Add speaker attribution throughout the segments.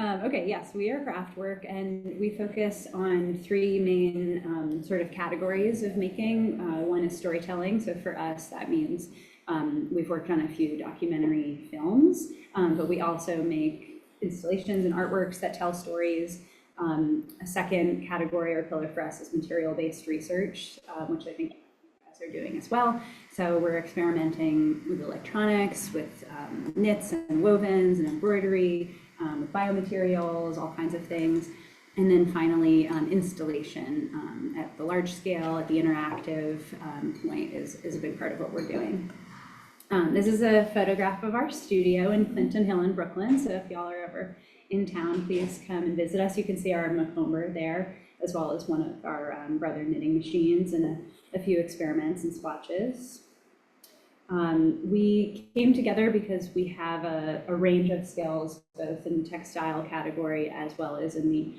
Speaker 1: Okay, yes, we are Craftwork, and we focus on three main sort of categories of making. One is storytelling, so for us that means we've worked on a few documentary films, but we also make installations and artworks that tell stories. A second category or pillar for us is material-based research, which I think you guys are doing as well. So we're experimenting with electronics, with knits and wovens and embroidery, with biomaterials, all kinds of things. And then finally, installation at the large scale, at the interactive point is a big part of what we're doing. This is a photograph of our studio in Clinton Hill in Brooklyn. So if y'all are ever in town, please come and visit us. You can see our macomber there, as well as one of our brother knitting machines and a few experiments and swatches. We came together because we have a range of skills, both in the textile category as well as in the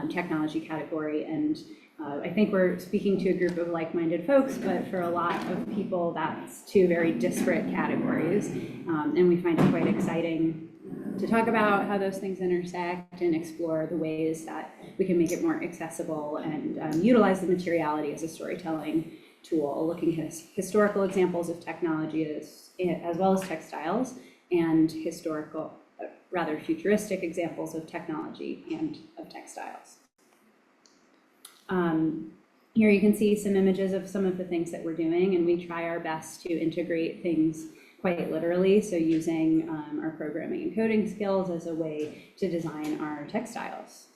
Speaker 1: technology category. And I think we're speaking to a group of like-minded folks, but for a lot of people, that's two very disparate categories. And we find it quite exciting to talk about how those things intersect and explore the ways that we can make it more accessible and utilize the materiality as a storytelling tool, looking at historical examples of technology as well as textiles, and historical, rather futuristic examples of technology and of textiles. Here you can see some images of some of the things that we're doing, and we try our best to integrate things quite literally, so using our programming and coding skills as a way to design our textiles.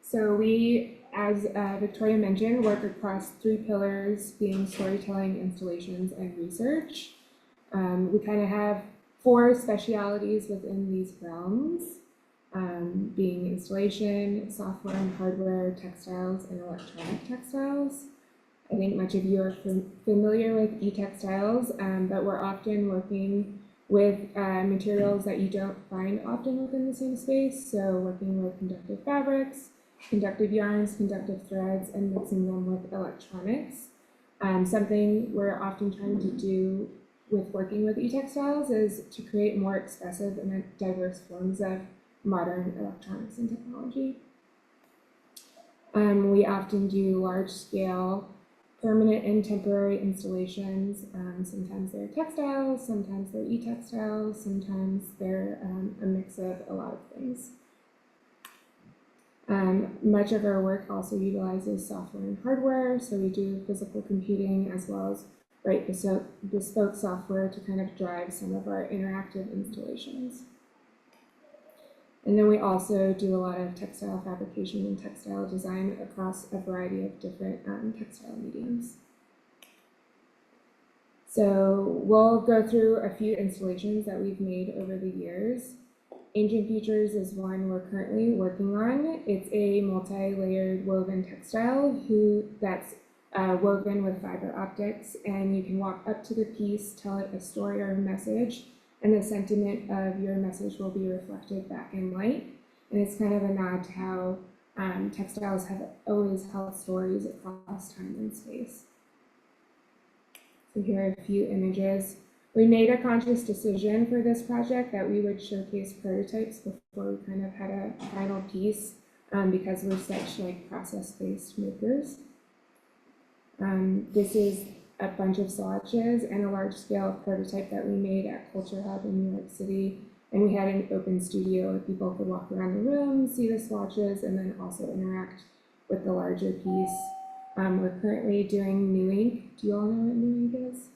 Speaker 2: So we, as Victoria mentioned, work across three pillars, being storytelling, installations, and research. We kind of have four specialities within these realms, being installation, software and hardware, textiles, and electronic textiles. I think much of you are familiar with e-textiles, but we're often working with materials that you don't find often within the same space. So working with conductive fabrics, conductive yarns, conductive threads, and mixing them with electronics. Something we're often trying to do with working with e-textiles is to create more expressive and diverse forms of modern electronics and technology. We often do large-scale permanent and temporary installations. Sometimes they're textiles, sometimes they're e-textiles, sometimes they're a mix of a lot of things. Much of our work also utilizes software and hardware, so we do physical computing as well as write bespoke software to kind of drive some of our interactive installations. And then we also do a lot of textile fabrication and textile design across a variety of different textile mediums. So we'll go through a few installations that we've made over the years. Ancient Futures is one we're currently working on. It's a multi-layered woven textile that's woven with fiber optics, and you can walk up to the piece, tell it a story or a message, and the sentiment of your message will be reflected back in light. And it's kind of a nod to how textiles have always held stories across time and space. So here are a few images. We made a conscious decision for this project that we would showcase prototypes before we kind of had a final piece because we're such like process-based makers. This is a bunch of swatches and a large-scale prototype that we made at Culture Hub in New York City. And we had an open studio where people could walk around the room, see the swatches, and then also interact with the larger piece. We're currently doing New Ink. Do you all know what New Ink is?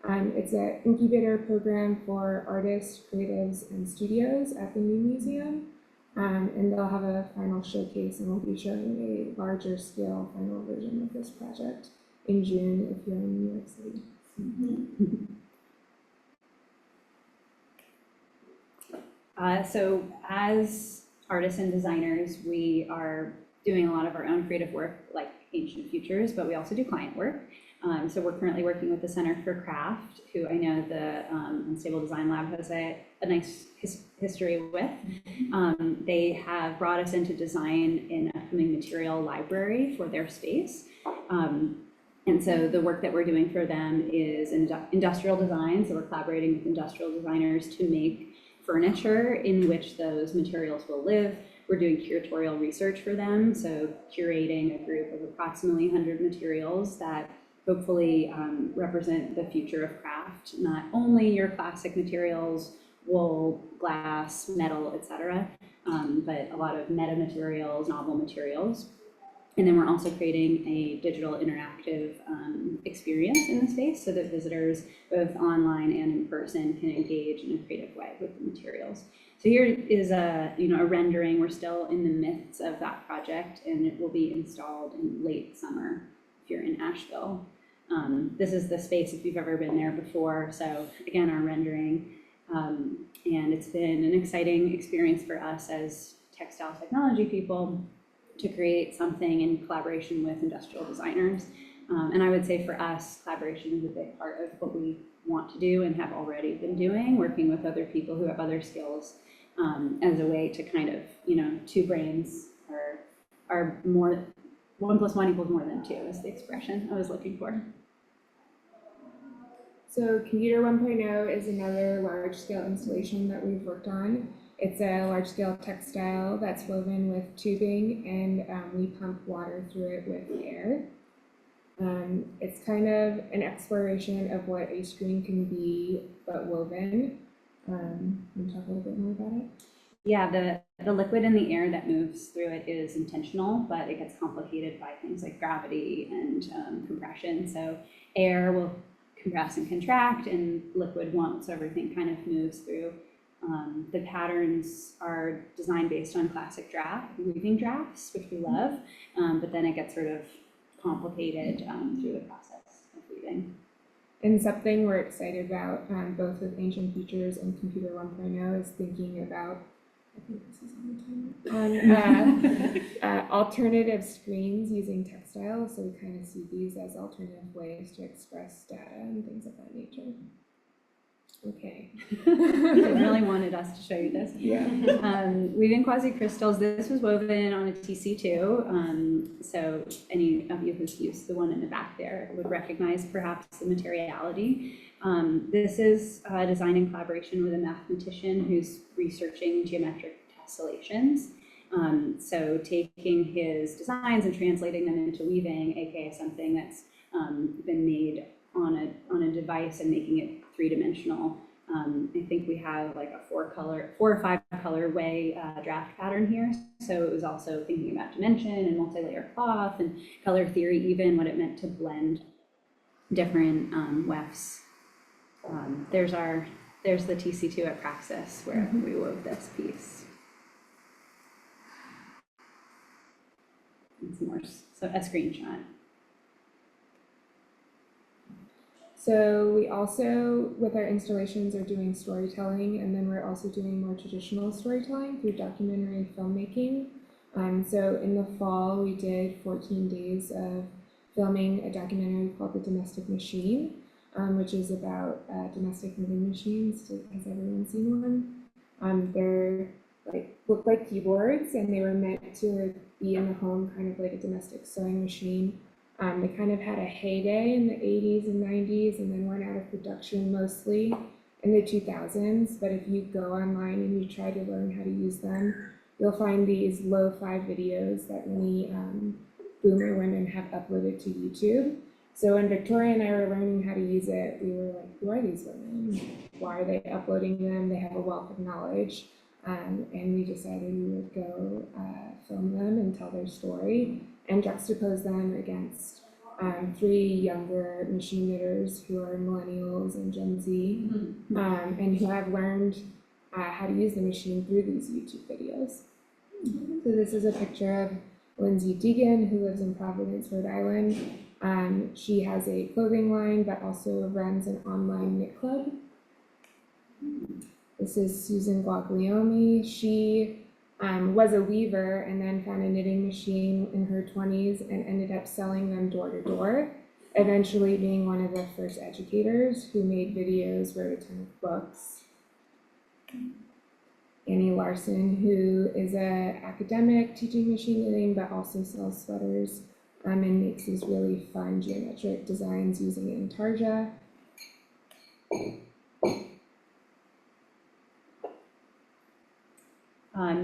Speaker 2: It's an incubator program for artists, creatives, and studios at the New Museum. And they'll have a final showcase, and we'll be showing a larger scale final version of this project in June if you're in New York City.
Speaker 1: So as artists and designers, we are doing a lot of our own creative work like Ancient Futures, but we also do client work. So we're currently working with the Center for Craft, who I know the Unstable Design Lab has a nice history with. They have brought us into design an upcoming material library for their space. And so the work that we're doing for them is industrial design. So we're collaborating with industrial designers to make furniture in which those materials will live. We're doing curatorial research for them, so curating a group of approximately 100 materials that hopefully represent the future of craft, not only your classic materials, wool, glass, metal, etc., but a lot of meta materials, novel materials. And then we're also creating a digital interactive experience in the space so that visitors, both online and in person, can engage in a creative way with the materials. So here is a rendering. We're still in the midst of that project, and it will be installed in late summer if you're in Asheville. This is the space if you've ever been there before. So again, our rendering, and it's been an exciting experience for us as textile technology people to create something in collaboration with industrial designers. And I would say for us, collaboration is a big part of what we want to do and have already been doing, working with other people who have other skills as a way to kind of, two brains are more, 1 + 1 = more than 2 is the expression I was looking for.
Speaker 2: So Computer 1.0 is another large-scale installation that we've worked on. It's a large-scale textile that's woven with tubing, and we pump water through it with air. It's kind of an exploration of what a screen can be, but woven. Can you talk a little bit more about it?
Speaker 1: Yeah, the liquid in the air that moves through it is intentional, but it gets complicated by things like gravity and compression. So air will compress and contract, and liquid won't, so everything kind of moves through. The patterns are designed based on classic weaving drafts, which we love, but then it gets sort of complicated through the process of weaving.
Speaker 2: And something we're excited about, both with Ancient Futures and Computer 1.0, is thinking about, I think this is on the timer, alternative screens using textiles. So we kind of see these as alternative ways to express data and things of that nature. Okay.
Speaker 1: They really wanted us to show you this.
Speaker 2: Yeah.
Speaker 1: Weaving quasi-crystals. This was woven on a TC2. So any of you who's used the one in the back there would recognize perhaps the materiality. This is designed in collaboration with a mathematician who's researching geometric tessellations. So taking his designs and translating them into weaving, aka something that's been made on a device and making it three-dimensional. I think we have like a 4 or 5 color way draft pattern here. So it was also thinking about dimension and multi-layer cloth and color theory, even what it meant to blend different wefts. There's the TC2 at Praxis where we wove this piece. And some more, so a screenshot.
Speaker 2: So we also, with our installations, are doing storytelling, and then we're also doing more traditional storytelling through documentary filmmaking. So in the fall, we did 14 days of filming a documentary called The Domestic Machine, which is about domestic knitting machines. Has everyone seen one? They're look like keyboards, and they were meant to be in the home, kind of like a domestic sewing machine. They kind of had a heyday in the 80s and 90s, and then went out of production mostly in the 2000s. But if you go online and you try to learn how to use them, you'll find these lo-fi videos that many boomer women have uploaded to YouTube. So when Victoria and I were learning how to use it, we were like, who are these women? Why are they uploading them? They have a wealth of knowledge. And we decided we would go film them and tell their story and juxtapose them against 3 younger machine knitters who are millennials and Gen Z, and who have learned how to use the machine through these YouTube videos. So this is a picture of Lindsay Deegan, who lives in Providence, Rhode Island. She has a clothing line, but also runs an online knit club. This is Susan Guaglione. She was a weaver and then found a knitting machine in her 20s and ended up selling them door to door, eventually being one of the first educators who made videos, wrote a ton of books. Annie Larson, who is an academic teaching machine knitting, but also sells sweaters and makes these really fun geometric designs using intarsia.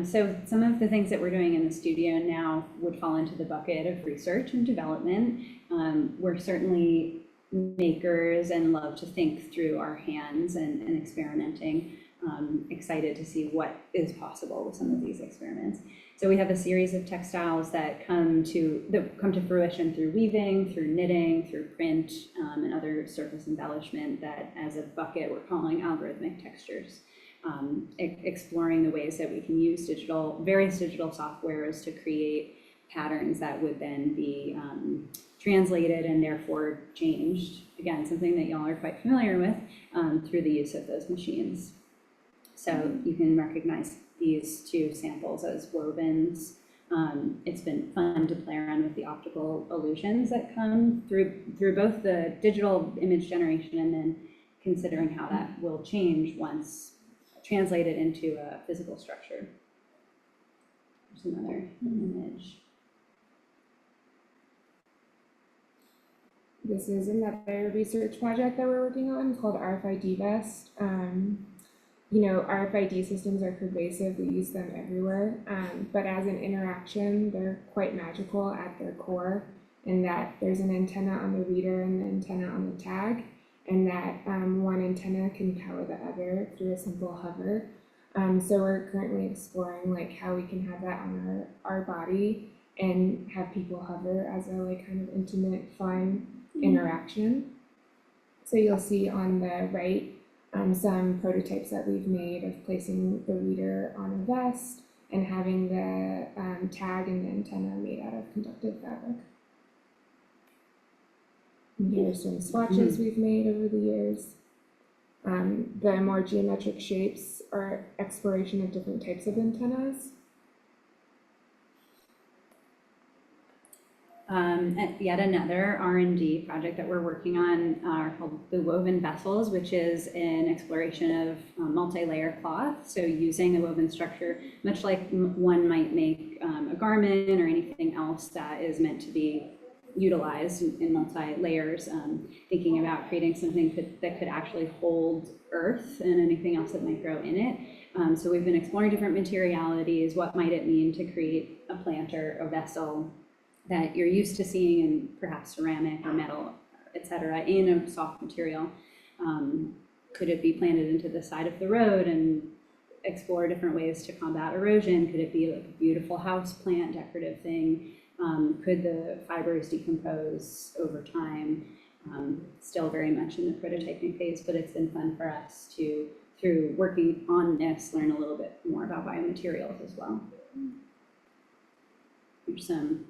Speaker 1: So some of the things that we're doing in the studio now would fall into the bucket of research and development. We're certainly makers and love to think through our hands and experimenting. Excited to see what is possible with some of these experiments. So we have a series of textiles that come to fruition through weaving, through knitting, through print, and other surface embellishment that as a bucket we're calling algorithmic textures. Exploring the ways that we can use various digital softwares to create patterns that would then be translated and therefore changed. Again, something that y'all are quite familiar with through the use of those machines. So you can recognize these two samples as wovens. It's been fun to play around with the optical illusions that come through both the digital image generation and then considering how that will change once translated into a physical structure. There's another image.
Speaker 2: This is another research project that we're working on called RFID Vest. RFID systems are pervasive, we use them everywhere, but as an interaction, they're quite magical at their core in that there's an antenna on the reader and the antenna on the tag, and that one antenna can power the other through a simple hover. So we're currently exploring how we can have that on our body and have people hover as a kind of intimate, fun interaction. So you'll see on the right some prototypes that we've made of placing the reader on a vest and having the tag and the antenna made out of conductive fabric. And here are some swatches we've made over the years. The more geometric shapes are exploration of different types of antennas.
Speaker 1: Yet another R&D project that we're working on are called the woven vessels, which is an exploration of multi-layer cloth. So using the woven structure, much like one might make a garment or anything else that is meant to be utilized in multi-layers, thinking about creating something that could actually hold earth and anything else that might grow in it. So we've been exploring different materialities. What might it mean to create a plant or a vessel that you're used to seeing in perhaps ceramic or metal, et cetera, in a soft material? Could it be planted into the side of the road and explore different ways to combat erosion? Could it be like a beautiful house plant, decorative thing? Could the fibers decompose over time? Still very much in the prototyping phase, but it's been fun for us to, through working on this, learn a little bit more about biomaterials as well. Here's some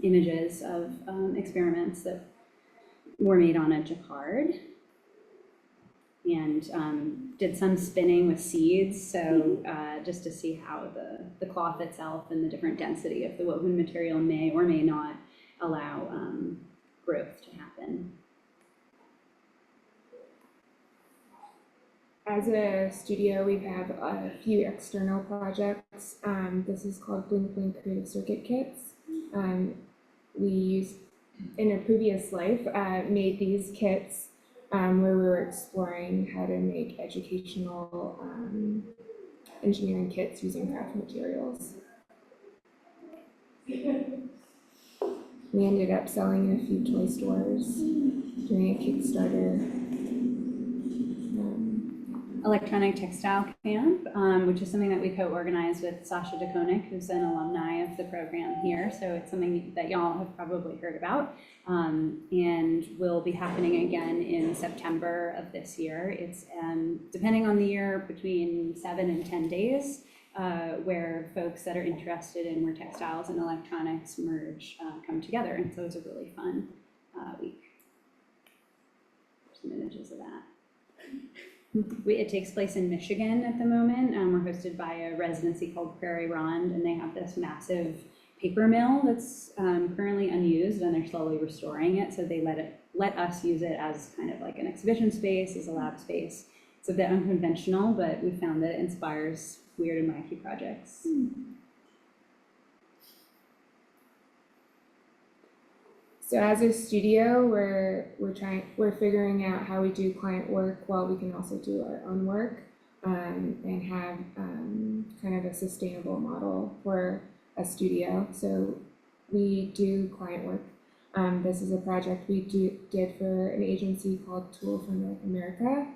Speaker 1: images of experiments that were made on a jacquard, and did some spinning with seeds, so just to see how the cloth itself and the different density of the woven material may or may not allow growth to happen.
Speaker 2: As a studio, we have a few external projects. This is called Blink Blink Creative Circuit Kits. We used, in a previous life, made these kits where we were exploring how to make educational engineering kits using craft materials. We ended up selling in a few toy stores, doing a Kickstarter.
Speaker 1: Electronic Textile Camp, which is something that we co-organized with Sasha DeKonik, who's an alumni of the program here. So it's something that y'all have probably heard about, and will be happening again in September of this year. It's, depending on the year, between 7 and 10 days, where folks that are interested in where textiles and electronics merge come together. And so it's a really fun week. There's some images of that. It takes place in Michigan at the moment. We're hosted by a residency called Prairie Ronde, and they have this massive paper mill that's currently unused, and they're slowly restoring it. So they let us use it as kind of like an exhibition space, as a lab space. It's a bit unconventional, but we found that it inspires weird and wacky projects.
Speaker 2: So as a studio, we're figuring out how we do client work while we can also do our own work, and have kind of a sustainable model for a studio. So we do client work. This is a project we did for an agency called Tool for North America.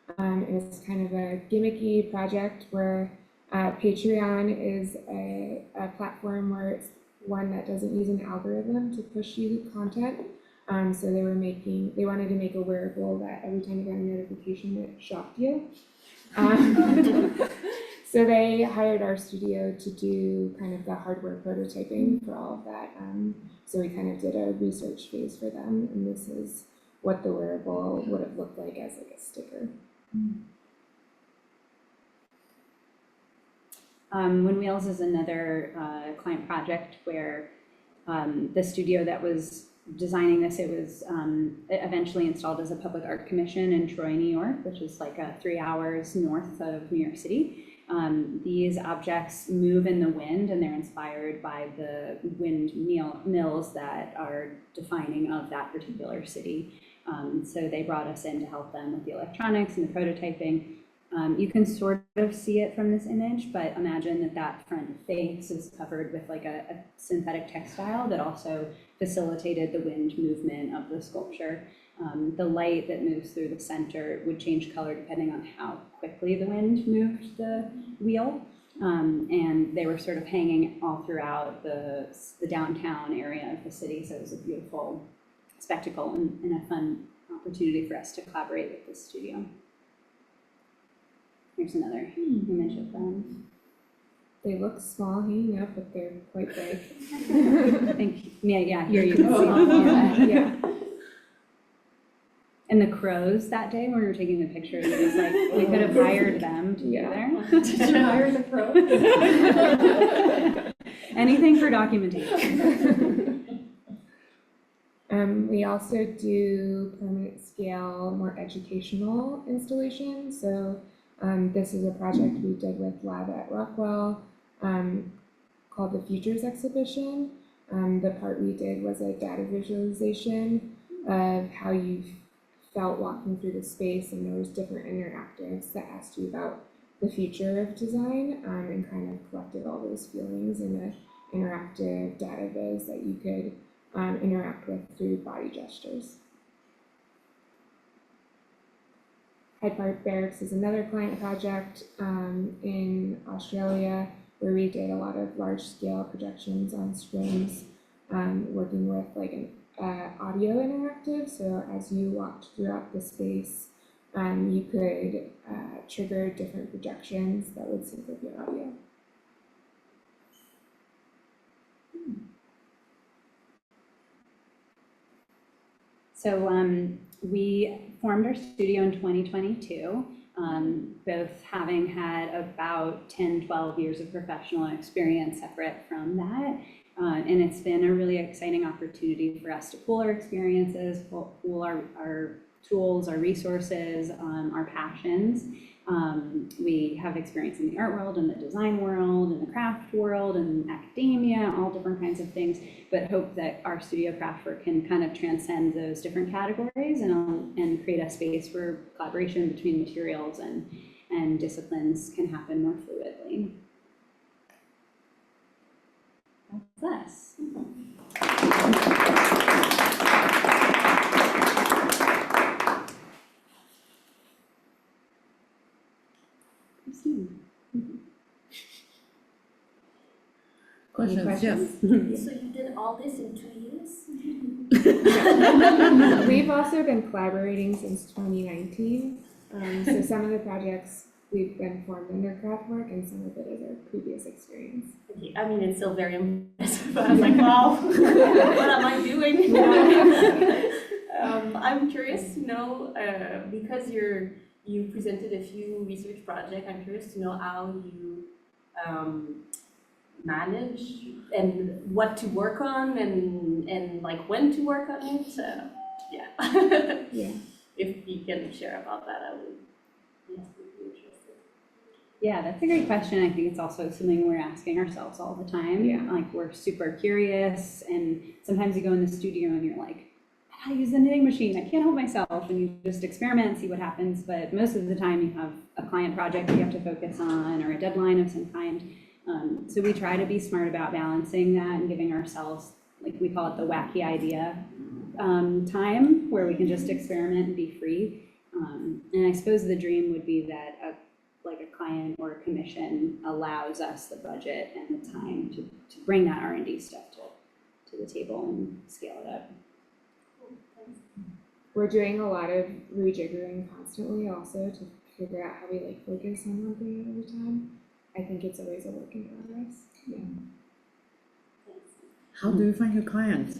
Speaker 2: It was kind of a gimmicky project where Patreon is a platform where it's one that doesn't use an algorithm to push you content. So they wanted to make a wearable that every time you got a notification, it shocked you. So they hired our studio to do kind of the hardware prototyping for all of that. So we kind of did a research phase for them, and this is what the wearable would have looked like as like a sticker.
Speaker 1: When Wheels is another client project where the studio that was designing this, it was eventually installed as a public art commission in Troy, New York, which is like 3 hours north of New York City. These objects move in the wind, and they're inspired by the mills that are defining of that particular city. So they brought us in to help them with the electronics and the prototyping. You can sort of see it from this image, but imagine that front face is covered with like a synthetic textile that also facilitated the wind movement of the sculpture. The light that moves through the center would change color depending on how quickly the wind moved the wheel. And they were sort of hanging all throughout the downtown area of the city, so it was a beautiful spectacle and a fun opportunity for us to collaborate with the studio. Here's another image of them.
Speaker 2: They look small hanging up, but they're quite big.
Speaker 1: I think, yeah, here you can see. Yeah. And the crows that day when we were taking the picture, it was like we could have hired them to be there.
Speaker 3: Did you hire the crow?
Speaker 1: Anything for documentation.
Speaker 2: We also do permanent scale, more educational installations. So this is a project we did with Lab at Rockwell called the Futures Exhibition. The part we did was a data visualization of how you felt walking through the space, and there was different interactives that asked you about the future of design, and kind of collected all those feelings in an interactive data viz that you could interact with through body gestures. Hyde Park Barracks is another client project in Australia where we did a lot of large-scale projections on screens, working with like an audio interactive. So as you walked throughout the space, you could trigger different projections that would sync with your audio.
Speaker 1: So we formed our studio in 2022, both having had about 10, 12 years of professional experience separate from that. And it's been a really exciting opportunity for us to pool our experiences, pool our tools, our resources, our passions. We have experience in the art world, and the design world, and the craft world, and academia, all different kinds of things, but hope that our studio Craftwork can kind of transcend those different categories and create a space where collaboration between materials and disciplines can happen more fluidly. That's us.
Speaker 3: Questions?
Speaker 4: So you did all this in 2 years?
Speaker 2: We've also been collaborating since 2019. So some of the projects we've been formed under Craftwork, and some of it is our previous experience.
Speaker 4: Okay, I mean, it's still very impressive, but I was like, wow, what am I doing? I'm curious to know, because you presented a few research projects, I'm curious to know how you manage and what to work on and like when to work on it.
Speaker 2: Yeah.
Speaker 4: If you can share about that, I would be interested.
Speaker 1: Yeah, that's a great question. I think it's also something we're asking ourselves all the time.
Speaker 2: Yeah.
Speaker 1: Like, we're super curious, and sometimes you go in the studio and you're like, how do I use the knitting machine? I can't help myself. And you just experiment and see what happens. But most of the time you have a client project that you have to focus on or a deadline of some kind. So we try to be smart about balancing that and giving ourselves, like we call it the wacky idea time, where we can just experiment and be free. And I suppose the dream would be that a client or a commission allows us the budget and the time to bring that R&D stuff to the table and scale it up.
Speaker 2: We're doing a lot of rejiggering constantly also to figure out how we like focus on one thing at a time. I think it's always a work in progress. Yeah.
Speaker 3: How do you find your clients?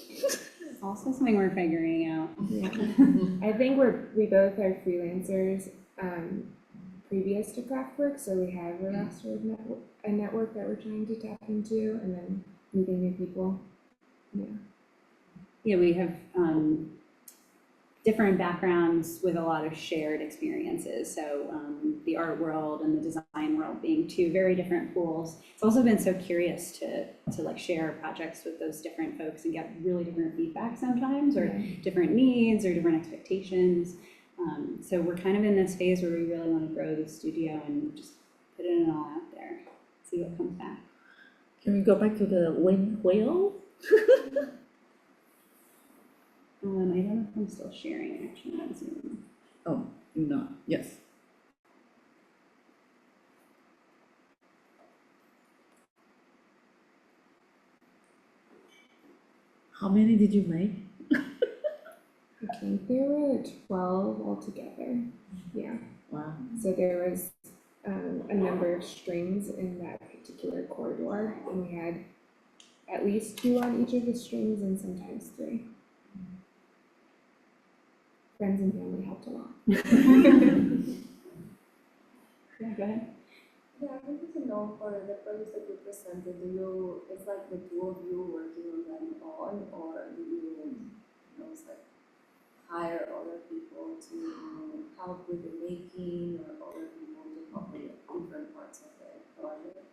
Speaker 1: It's also something we're figuring out.
Speaker 2: Yeah. I think we both are freelancers previous to Craftwork, so we have a roster of a network that we're trying to tap into, and then meeting new people. Yeah.
Speaker 1: Yeah, we have different backgrounds with a lot of shared experiences. So the art world and the design world being two very different pools. It's also been so curious to like share projects with those different folks and get really different feedback sometimes, or different needs or different expectations. So we're kind of in this phase where we really want to grow the studio and just put it all out there, see what comes back.
Speaker 3: Can we go back to the winged whale?
Speaker 1: I don't know if I'm still sharing actually on Zoom.
Speaker 3: Oh, you're not. Yes. How many did you make?
Speaker 2: I think there were 12 altogether. Yeah.
Speaker 3: Wow.
Speaker 2: So there was a number of strings in that particular corridor, and we had at least 2 on each of the strings and sometimes 3. Friends and family helped a lot.
Speaker 1: Yeah, go ahead.
Speaker 4: Yeah, I wanted to know for the projects that you presented, it's like the 2 of you working on them all, or do you it's like hire other people to help with the making, or other people to help with different parts of the project?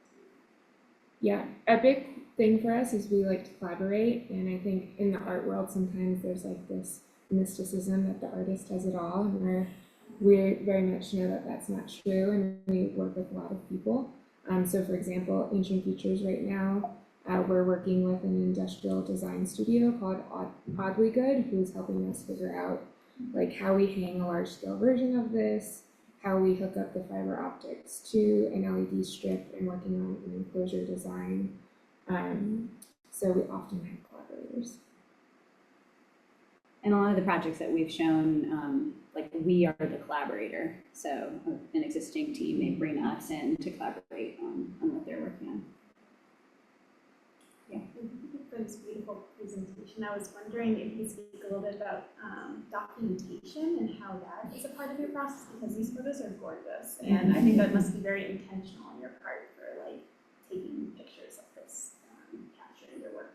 Speaker 2: Yeah, a big thing for us is we like to collaborate, and I think in the art world sometimes there's like this mysticism that the artist has it all, and we very much know that that's not true, and we work with a lot of people. So for example, Ancient Futures right now, we're working with an industrial design studio called Oddly Good, who's helping us figure out like how we hang a large scale version of this, how we hook up the fiber optics to an LED strip, and working on an enclosure design. So we often have collaborators.
Speaker 1: And a lot of the projects that we've shown, like we are the collaborator. So an existing team may bring us in to collaborate on what they're working on. Yeah.
Speaker 5: Thank you for this beautiful presentation. I was wondering if you could speak a little bit about documentation and how that is a part of your process, because these photos are gorgeous, and I think that must be very intentional on your part for like taking pictures of this, capturing your work.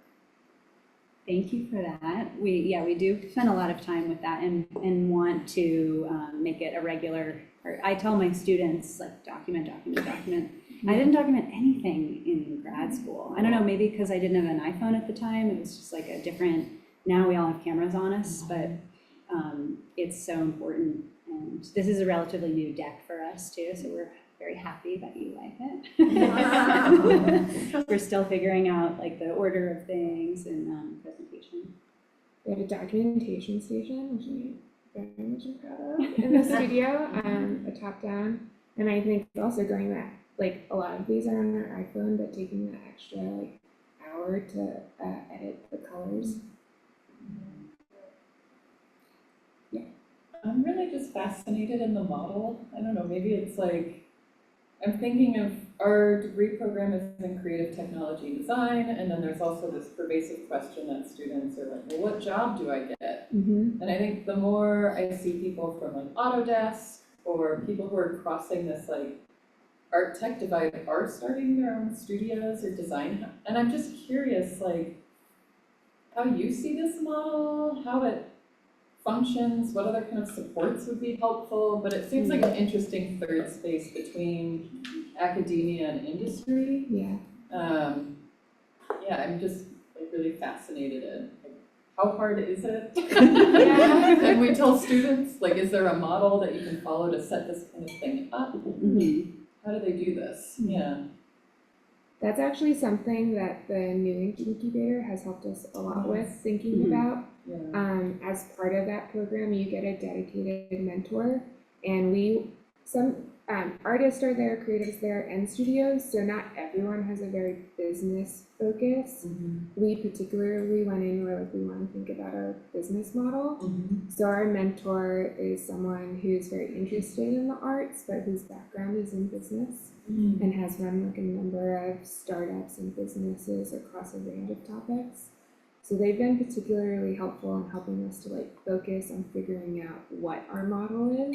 Speaker 1: Thank you for that. We do spend a lot of time with that and want to make it a regular part. I tell my students, like, document. I didn't document anything in grad school. I don't know, maybe because I didn't have an iPhone at the time. It was just like a different, now we all have cameras on us, but it's so important. And this is a relatively new deck for us too, so we're very happy that you like it. We're still figuring out like the order of things and presentation.
Speaker 2: We have a documentation station, which I'm very much proud of, in the studio, a top down. And I think also going back, like a lot of these are on our iPhone, but taking that extra like hour to edit the colors.
Speaker 6: I'm really just fascinated in the model. I don't know, maybe it's like, I'm thinking of our degree program is in creative technology design, and then there's also this pervasive question that students are like, well, what job do I get?
Speaker 2: Mm-hmm.
Speaker 6: And I think the more I see people from like Autodesk, or people who are crossing this like art tech divide, are starting their own studios or design, and I'm just curious like how you see this model, how it functions, what other kind of supports would be helpful, but it seems like an interesting third space between academia and industry.
Speaker 2: Yeah.
Speaker 6: Yeah, I'm just like really fascinated in like, how hard is it? And we tell students, like, is there a model that you can follow to set this kind of thing up? How do they do this? Yeah.
Speaker 2: That's actually something that the New Incubator has helped us a lot with thinking about.
Speaker 6: Yeah.
Speaker 2: As part of that program, you get a dedicated mentor, and some artists are there, creatives there, and studios, so not everyone has a very business focus. We particularly went in where like we want to think about our business model. So our mentor is someone who's very interested in the arts, but whose background is in business and has run like a number of startups and businesses across a range of topics. So they've been particularly helpful in helping us to like focus on figuring out what our model is.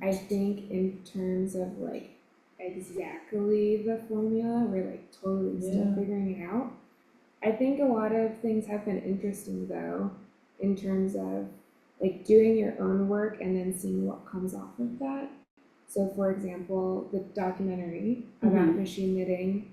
Speaker 2: I think in terms of like exactly the formula, we're like totally still figuring it out. I think a lot of things have been interesting though, in terms of like doing your own work and then seeing what comes off of that. So for example, the documentary about machine knitting,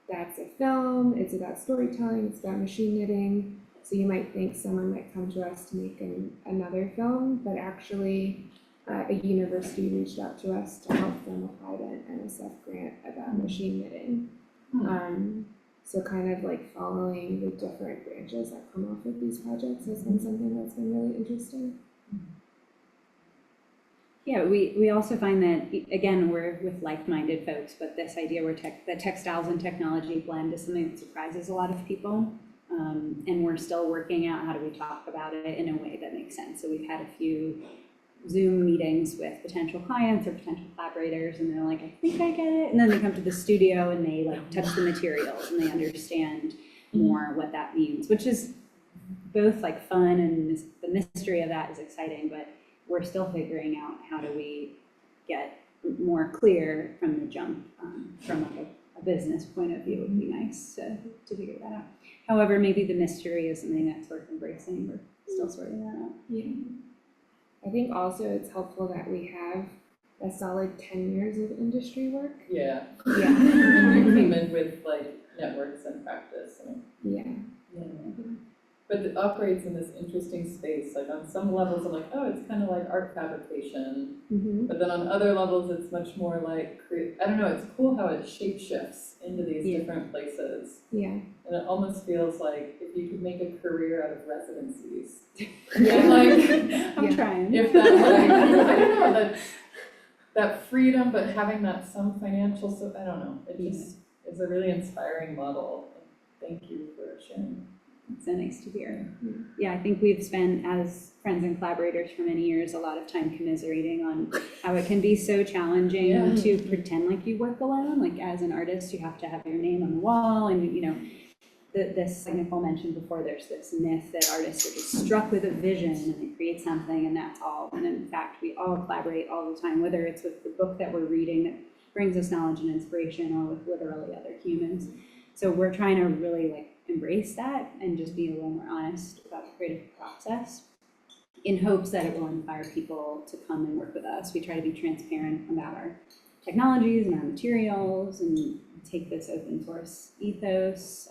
Speaker 2: that's a film, it's about storytelling, it's about machine knitting. So you might think someone might come to us to make another film, but actually a university reached out to us to help them apply to an NSF grant about machine knitting. So kind of like following the different branches that come off of these projects has been something that's been really interesting.
Speaker 1: Yeah, we also find that, again, we're with like-minded folks, but this idea where that textiles and technology blend is something that surprises a lot of people. And we're still working out how do we talk about it in a way that makes sense. So we've had a few Zoom meetings with potential clients or potential collaborators, and they're like, I think I get it. And then they come to the studio and they like touch the materials and they understand more what that means, which is both like fun and the mystery of that is exciting, but we're still figuring out how do we get more clear from the jump. From like a business point of view would be nice to figure that out. However, maybe the mystery is something that's worth embracing. We're still sorting that out.
Speaker 2: Yeah. I think also it's helpful that we have a solid 10 years of industry work.
Speaker 6: Yeah.
Speaker 2: Yeah.
Speaker 6: And you came in with like networks and practice and
Speaker 2: Yeah.
Speaker 6: But it operates in this interesting space. Like on some levels, I'm like, oh, it's kind of like art fabrication. But then on other levels, it's much more like, I don't know, it's cool how it shape shifts into these different places.
Speaker 2: Yeah.
Speaker 6: And it almost feels like if you could make a career out of residencies. And like,
Speaker 1: I'm trying.
Speaker 6: if that like, I don't know, that freedom, but having that some financial, so I don't know, it just is a really inspiring model. Thank you for sharing.
Speaker 1: It's so nice to hear. Yeah, I think we've spent, as friends and collaborators for many years, a lot of time commiserating on how it can be so challenging to pretend like you work alone. Like as an artist, you have to have your name on the wall, and you know, this, like Nicole mentioned before, there's this myth that artists are just struck with a vision and they create something and that's all. And in fact, we all collaborate all the time, whether it's with the book that we're reading that brings us knowledge and inspiration, or with literally other humans. So we're trying to really like embrace that and just be a little more honest about the creative process in hopes that it will inspire people to come and work with us. We try to be transparent about our technologies and our materials and take this open source ethos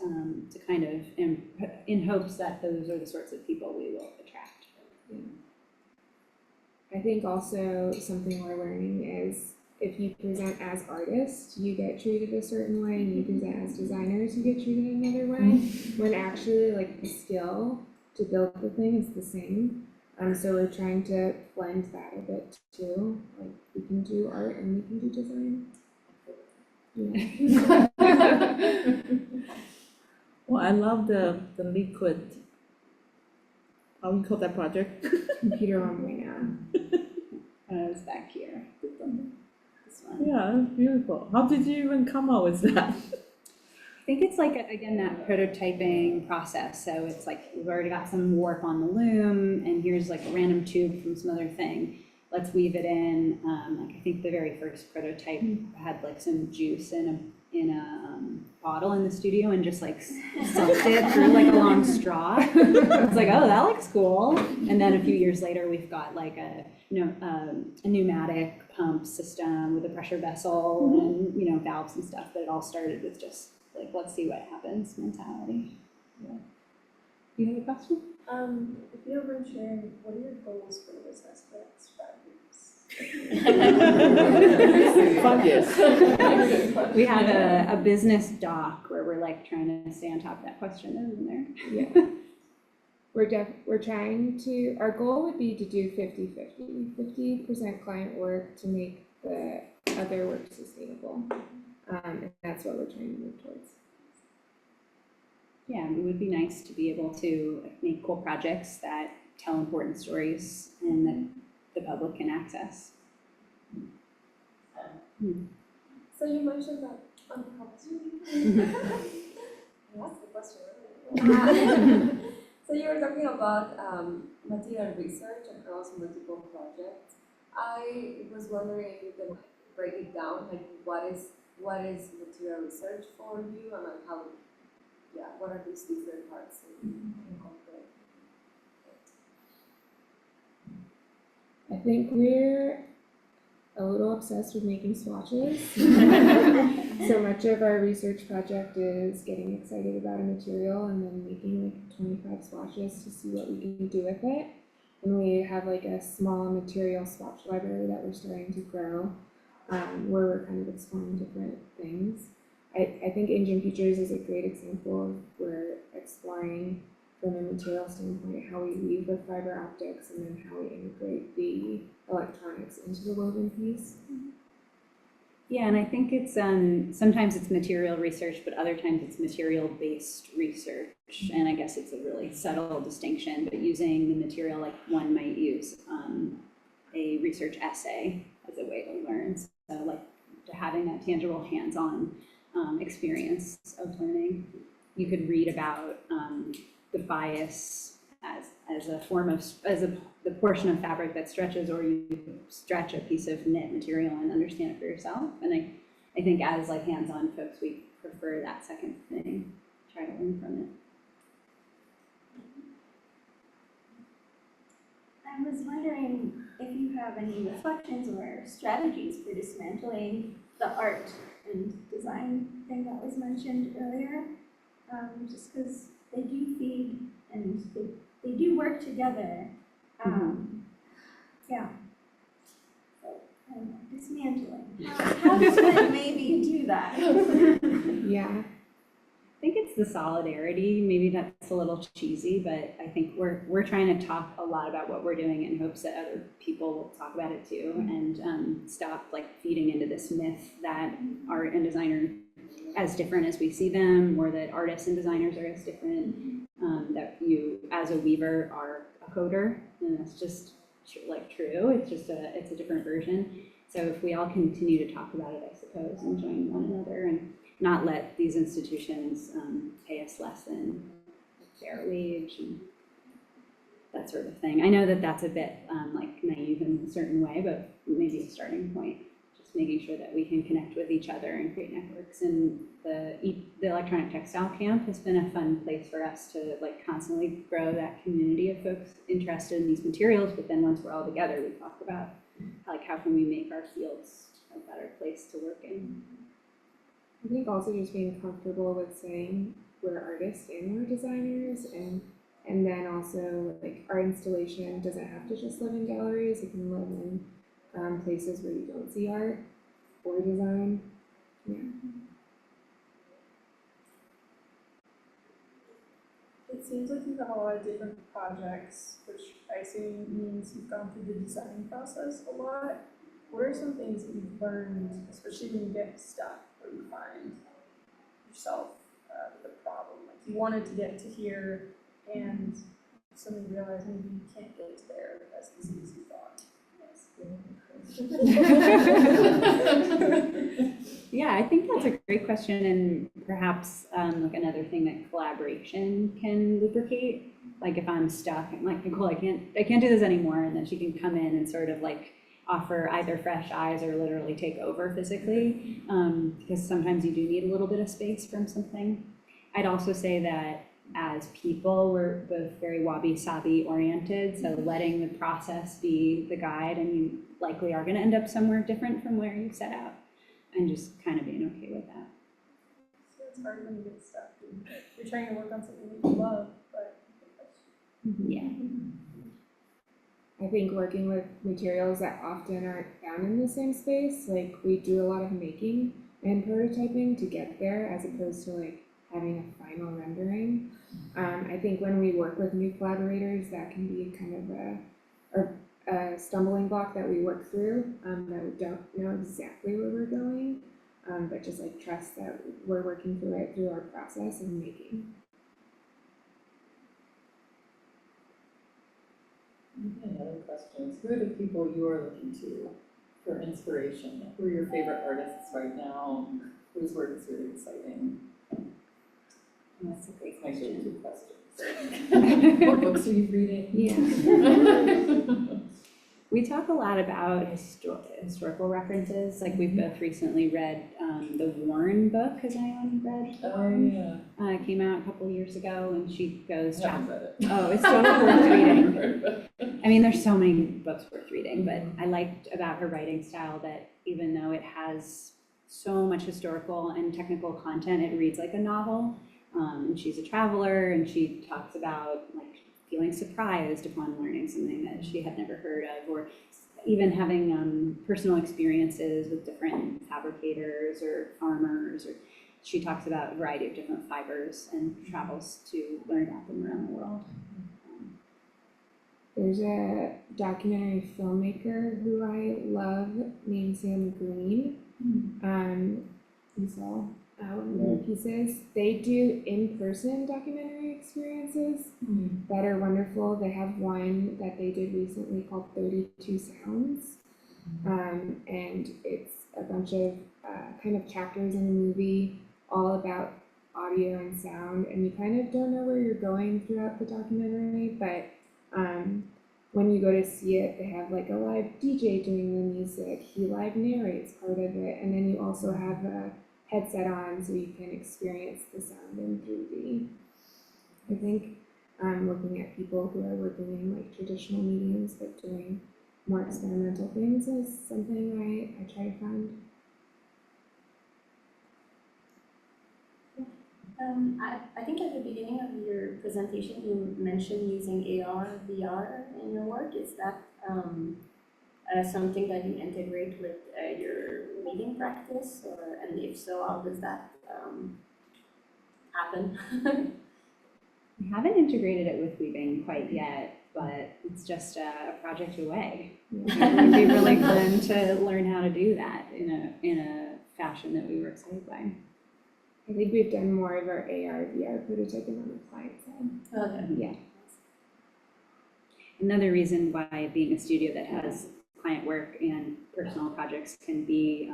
Speaker 1: to kind of in hopes that those are the sorts of people we will attract.
Speaker 2: I think also something we're learning is if you present as artists, you get treated a certain way, and you present as designers, you get treated another way, when actually like the skill to build the thing is the same. So we're trying to blend that a bit too. Like we can do art and we can do design. Yeah.
Speaker 3: Well, I love the liquid, how we call that project?
Speaker 2: Computer on right now.
Speaker 1: It's back here. This one.
Speaker 3: Yeah, it's beautiful. How did you even come up with that?
Speaker 1: I think it's like, again, that prototyping process. So it's like, we've already got some warp on the loom, and here's like a random tube from some other thing. Let's weave it in. Like I think the very first prototype had like some juice in in a bottle in the studio and just like sucked it through like a long straw. It's like, oh, that looks cool. And then a few years later, we've got like a pneumatic pump system with a pressure vessel and, you know, valves and stuff. But it all started with just like, let's see what happens mentality. Yeah. You have a question?
Speaker 5: If you don't mind sharing, what are your goals for the business for the next 5 years?
Speaker 3: Fun.
Speaker 1: We have a business doc where we're like trying to stay on top of that question, isn't there?
Speaker 2: Yeah. We're trying to, our goal would be to do 50-50, 50% client work to make the other work sustainable. And that's what we're trying to move towards.
Speaker 1: Yeah, it would be nice to be able to make cool projects that tell important stories and that the public can access.
Speaker 4: So you mentioned that on the that's the question. So you were talking about material research across multiple projects. I was wondering if you could break it down, like what is material research for you, and like how, what are these different parts that you incorporate?
Speaker 2: I think we're a little obsessed with making swatches. So much of our research project is getting excited about a material and then making like 25 swatches to see what we can do with it. And we have like a small material swatch library that we're starting to grow, where we're kind of exploring different things. I think Engine Features is a great example of we're exploring from a material standpoint how we weave the fiber optics and then how we integrate the electronics into the woven piece.
Speaker 1: Yeah, and I think it's sometimes it's material research, but other times it's material-based research. And I guess it's a really subtle distinction, but using the material like one might use a research essay as a way to learn. So like having that tangible hands-on experience of learning. You could read about the bias as a form of, the portion of fabric that stretches, or you stretch a piece of knit material and understand it for yourself. And I think as like hands-on folks, we prefer that second thing, try to learn from it.
Speaker 7: I was wondering if you have any reflections or strategies for dismantling the art and design thing that was mentioned earlier, just because they do feed and they do work together. Yeah. So, I don't know, dismantling. How does one maybe do that?
Speaker 2: Yeah.
Speaker 1: I think it's the solidarity. Maybe that's a little cheesy, but I think we're trying to talk a lot about what we're doing in hopes that other people will talk about it too, and stop like feeding into this myth that art and design are as different as we see them, or that artists and designers are as different. That you, as a weaver, are a coder, and that's just like true. It's just it's a different version. So if we all continue to talk about it, I suppose, and join one another, and not let these institutions pay us less than fair wage and that sort of thing. I know that that's a bit like naive in a certain way, but maybe a starting point. Just making sure that we can connect with each other and create networks. And the electronic textile camp has been a fun place for us to like constantly grow that community of folks interested in these materials. But then once we're all together, we talk about like how can we make our fields a better place to work in.
Speaker 2: I think also just being comfortable with saying we're artists and we're designers, and then also like our installation doesn't have to just live in galleries. It can live in places where you don't see art or design. Yeah.
Speaker 5: It seems like you have a lot of different projects, which I assume means you've gone through the design process a lot. What are some things that you've learned, especially when you get stuck or you find yourself with a problem? Like you wanted to get to here and suddenly realize maybe you can't get to there as easy as you thought.
Speaker 1: Yeah, I think that's a great question, and perhaps like another thing that collaboration can lubricate. Like if I'm stuck, I'm like, Nicole, I can't do this anymore, and then she can come in and sort of like offer either fresh eyes or literally take over physically, because sometimes you do need a little bit of space from something. I'd also say that as people, we're both very wabi-sabi oriented, so letting the process be the guide, and you likely are going to end up somewhere different from where you set out, and just kind of being okay with that.
Speaker 5: So it's hard when you get stuck and you're trying to work on something that you love, but.
Speaker 1: Yeah.
Speaker 2: I think working with materials that often aren't found in the same space, like we do a lot of making and prototyping to get there as opposed to like having a final rendering. I think when we work with new collaborators, that can be kind of a stumbling block that we work through, that we don't know exactly where we're going, but just like trust that we're working through it through our process of making.
Speaker 6: Another question is, who are the people you are looking to for inspiration? Who are your favorite artists right now? Whose work is really exciting?
Speaker 1: That's a great
Speaker 6: My
Speaker 1: question.
Speaker 6: go-to question. What books are you reading?
Speaker 1: Yeah. We talk a lot about historical references. Like we've both recently read the Warren book, has anyone read?
Speaker 6: Oh, yeah.
Speaker 1: It came out a couple years ago, and she goes,
Speaker 6: I haven't read it.
Speaker 1: oh, it's totally worth reading. I mean, there's so many books worth reading, but I liked about her writing style that even though it has so much historical and technical content, it reads like a novel. And she's a traveler, and she talks about like feeling surprised upon learning something that she had never heard of, or even having personal experiences with different fabricators or farmers. Or she talks about a variety of different fibers and travels to learn about them around the world.
Speaker 2: There's a documentary filmmaker who I love named Sam Green. You saw one of their pieces. They do in-person documentary experiences that are wonderful. They have one that they did recently called 32 Sounds. And it's a bunch of kind of chapters in the movie all about audio and sound, and you kind of don't know where you're going throughout the documentary, but when you go to see it, they have like a live DJ doing the music. He live narrates part of it, and then you also have a headset on so you can experience the sound in 3D. I think looking at people who are working in like traditional mediums but doing more experimental things is something I try to find.
Speaker 7: I think at the beginning of your presentation, you mentioned using AR, VR in your work. Is that something that you integrate with your reading practice, and if so, how does that happen?
Speaker 1: We haven't integrated it with weaving quite yet, but it's just a project away. It would be really fun to learn how to do that in a fashion that we were excited by.
Speaker 2: I think we've done more of our AR, VR prototyping on the client side.
Speaker 7: Okay.
Speaker 1: Yeah. Another reason why being a studio that has client work and personal projects can be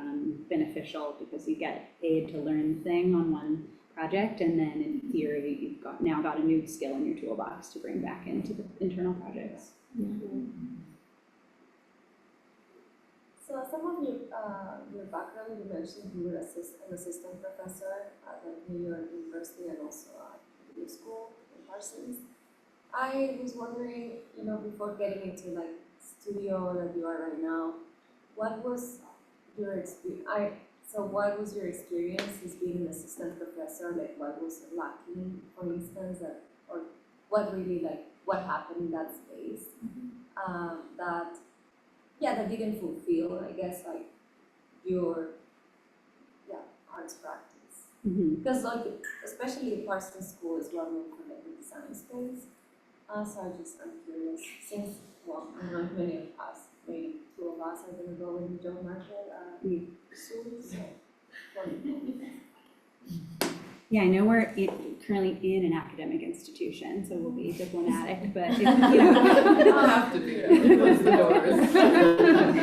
Speaker 1: beneficial, because you get paid to learn the thing on one project, and then in theory you've now got a new skill in your toolbox to bring back into the internal projects.
Speaker 2: Yeah.
Speaker 4: So some of your background, you mentioned you were an assistant professor at New York University and also at your school in Parsons. I was wondering, before getting into like studio that you are right now, what was your experience? What was your experience as being an assistant professor? Like, what was lacking, for instance, or what happened in that space that didn't fulfill, I guess, like your arts practice. Because like especially Parsons School is well known for like the design space. So I'm curious, since I know many of us, maybe two of us are gonna go in the job market soon, so
Speaker 1: Yeah, I know we're currently in an academic institution, so we'll be diplomatic, but
Speaker 6: I'll have to be there. Close the doors.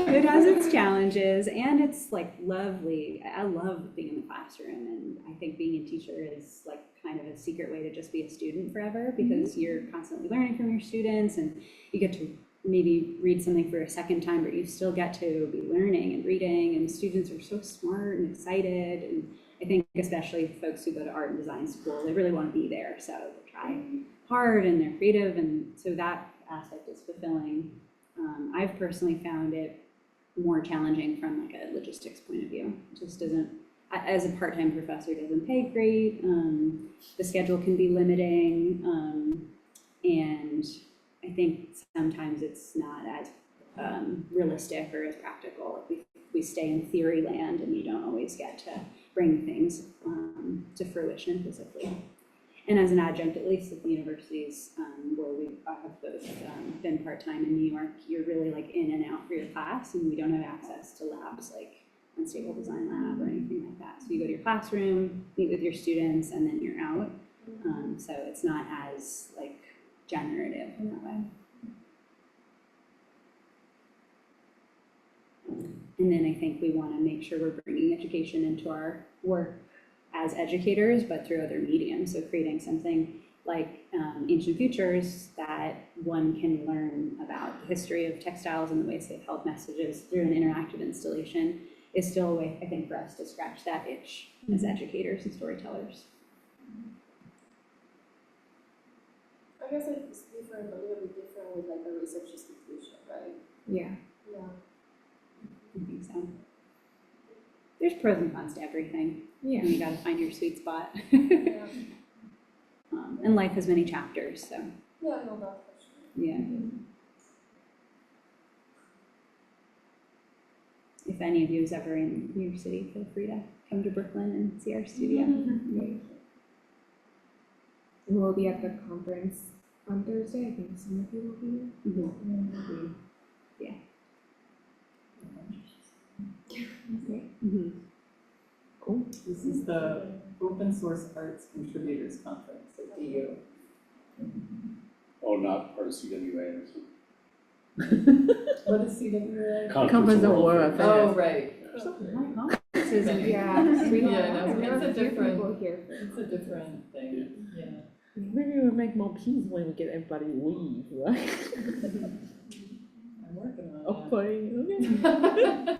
Speaker 1: It has its challenges, and it's like lovely. I love being in the classroom, and I think being a teacher is like kind of a secret way to just be a student forever, because you're constantly learning from your students, and you get to maybe read something for a second time, but you still get to be learning and reading, and students are so smart and excited. And I think especially folks who go to art and design school, they really want to be there. So they try hard and they're creative, and so that aspect is fulfilling. I've personally found it more challenging from like a logistics point of view. It just doesn't, as a part-time professor, doesn't pay great. The schedule can be limiting, and I think sometimes it's not as realistic or as practical. We stay in theory land, and you don't always get to bring things to fruition physically. And as an adjunct, at least at the universities where we have both been part-time in New York, you're really like in and out for your class, and we don't have access to labs like Unstable Design Lab or anything like that. So you go to your classroom, meet with your students, and then you're out. So it's not as like generative in that way. And then I think we want to make sure we're bringing education into our work as educators, but through other mediums. So creating something like Ancient Futures that one can learn about the history of textiles and the ways they've held messages through an interactive installation is still a way, I think, for us to scratch that itch as educators and storytellers.
Speaker 4: I guess it's different, a little bit different with like a research institution, right?
Speaker 2: Yeah.
Speaker 4: Yeah.
Speaker 1: I think so. There's pros and cons to everything.
Speaker 2: Yeah.
Speaker 1: And you got to find your sweet spot.
Speaker 4: Yeah.
Speaker 1: And life has many chapters, so
Speaker 4: Yeah, no, that's for sure.
Speaker 1: yeah. If any of you is ever in New York City, feel free to come to Brooklyn and see our studio.
Speaker 2: And we'll be at the conference on Thursday. I think some of you will be there.
Speaker 1: Mhm. Yeah.
Speaker 6: Cool. This is the Open Source Arts Contributors Conference at DU.
Speaker 8: Oh, not part of CWA or something.
Speaker 6: What is CWA?
Speaker 8: Conference of World Affairs.
Speaker 6: Oh, right.
Speaker 2: Yeah, we
Speaker 6: Yeah, no,
Speaker 2: have
Speaker 6: it's a
Speaker 2: a few
Speaker 6: different-
Speaker 2: people here.
Speaker 6: It's a different thing, yeah.
Speaker 3: Maybe we'll make more peace when we get everybody leave, right?
Speaker 6: I'm working on
Speaker 3: Okay, okay.